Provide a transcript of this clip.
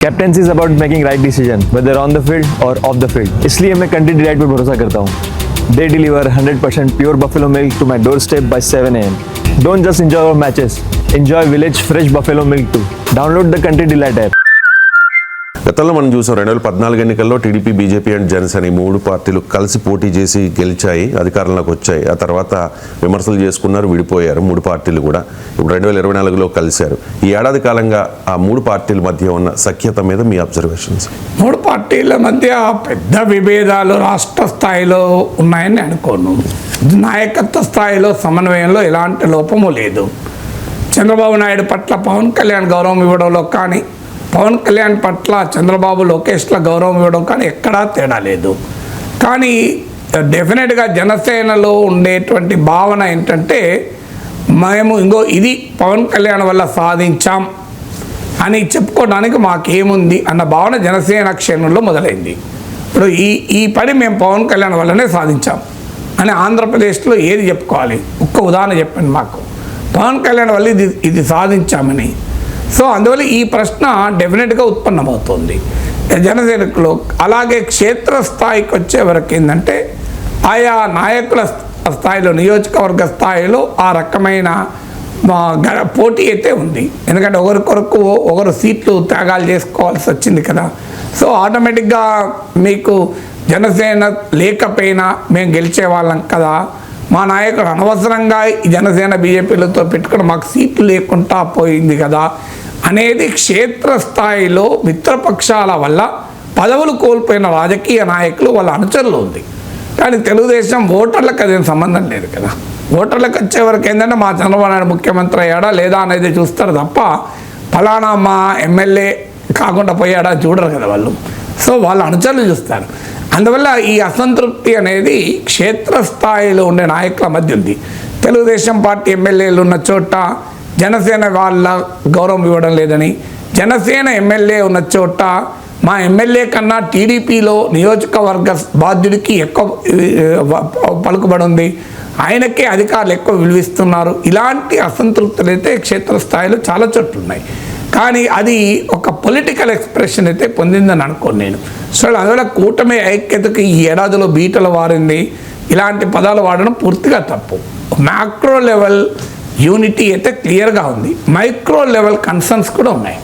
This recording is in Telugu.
Captaincy is about making right decision whether on the field or off the field. इसलिए मैं कंट्री डिलाइट पर भरोसा करता हूँ। They deliver 100% pure buffalo milk to my doorstep by 7 AM। Don't just enjoy our matches, enjoy village fresh buffalo milk too. Download the Country Delight app. గతంలో మనం చూసాం 2014 ఎన్నికల్లో టీడీపీ, బీజేపీ అండ్ జనసేన ఈ మూడు పార్టీలు కలిసి పోటీ చేసి గెలిచాయి, అధికారంలోకి వచ్చాయి. ఆ తర్వాత విమర్శలు చేసుకున్నారు, విడిపోయారు మూడు పార్టీలు కూడా. ఇప్పుడు 2024లో కలిశారు. ఈ ఏడాది కాలంగా ఆ మూడు పార్టీల మధ్య ఉన్న సఖ్యత మీద మీ అబ్జర్వేషన్స్? మూడు పార్టీల మధ్య పెద్ద విభేదాలు రాష్ట్ర స్థాయిలో ఉన్నాయని అనుకోను. నాయకత్వ స్థాయిలో సమన్వయంలో ఎలాంటి లోపము లేదు. చంద్రబాబు నాయుడు పట్ల పవన్ కళ్యాణ్ గౌరవం ఇవ్వడంలో కానీ, పవన్ కళ్యాణ్ పట్ల చంద్రబాబు లోకేష్ల గౌరవం ఇవ్వడం కానీ ఎక్కడా తేడా లేదు. కానీ డెఫినెట్గా జనసేనలో ఉండేటువంటి భావన ఏంటంటే, మేము ఇది పవన్ కళ్యాణ్ వల్ల సాధించాం అని చెప్పుకోవడానికి మాకేముంది అన్న భావన జనసేన క్షేత్రంలో మొదలైంది. ఇప్పుడు ఈ పని మేము పవన్ కళ్యాణ్ వల్లనే సాధించాం అని ఆంధ్రప్రదేశ్లో ఏది చెప్పుకోవాలి? ఒక్క ఉదాహరణ చెప్పండి మాకు. పవన్ కళ్యాణ్ వల్ల ఇది సాధించామని. సో అందువల్ల ఈ ప్రశ్న డెఫినెట్గా ఉత్పన్నమవుతుంది జనసేనకులు. అలాగే క్షేత్రస్థాయికి వచ్చే వరకు ఏంటంటే, ఆయా నాయకుల స్థాయిలో, నియోజకవర్గ స్థాయిలో ఆ రకమైన పోటీ అయితే ఉంది. ఎందుకంటే ఒకరికొరకు ఒకరు సీట్లు త్యాగాలు చేసుకోవాల్సి వచ్చింది కదా. సో ఆటోమేటిక్గా మీకు జనసేన లేకపోయినా మేము గెలిచే వాళ్ళం కదా, మా నాయకుడు అనవసరంగా ఈ జనసేన బీజేపీలతో పెట్టుకుని మాకు సీట్లు లేకుండా పోయింది కదా అనేది క్షేత్రస్థాయిలో మిత్రపక్షాల వల్ల పదవులు కోల్పోయిన రాజకీయ నాయకులు వాళ్ళ అనుచరులు ఉంది. కానీ తెలుగుదేశం ఓటర్లకు అదేం సంబంధం లేదు కదా. ఓటర్లకు వచ్చే వరకు ఏంటంటే మా చంద్రబాబు నాయుడు ముఖ్యమంత్రి అయ్యాడా లేదా అనేది చూస్తారు తప్ప ఫలానా మా ఎమ్మెల్యే కాకుండా పోయాడా చూడరు కదా వాళ్ళు. సో వాళ్ళ అనుచరులు చూస్తారు. అందువల్ల ఈ అసంతృప్తి అనేది క్షేత్రస్థాయిలో ఉండే నాయకుల మధ్య ఉంది. తెలుగుదేశం పార్టీ ఎమ్మెల్యేలు ఉన్న చోట జనసేన వాళ్ళ గౌరవం ఇవ్వడం లేదని, జనసేన ఎమ్మెల్యే ఉన్న చోట మా ఎమ్మెల్యే కన్నా టీడీపీలో నియోజకవర్గ బాధ్యుడికి ఎక్కువ పలుకుబడి ఉంది, ఆయనకే అధికారులు ఎక్కువ విలువిస్తున్నారు. ఇలాంటి అసంతృప్తులు అయితే క్షేత్రస్థాయిలో చాలా చోట్ల ఉన్నాయి. కానీ అది ఒక పొలిటికల్ ఎక్స్ప్రెషన్ అయితే పొందిందని అనుకోను నేను. సో అందువల్ల కూటమి ఐక్యతకి ఈ ఏడాదిలో బీటలు వారింది, ఇలాంటి పదాలు వాడడం పూర్తిగా తప్పు. మ్యాక్రో లెవెల్ యూనిటీ అయితే క్లియర్గా ఉంది, మైక్రో లెవెల్ కన్సర్న్స్ కూడా ఉన్నాయి.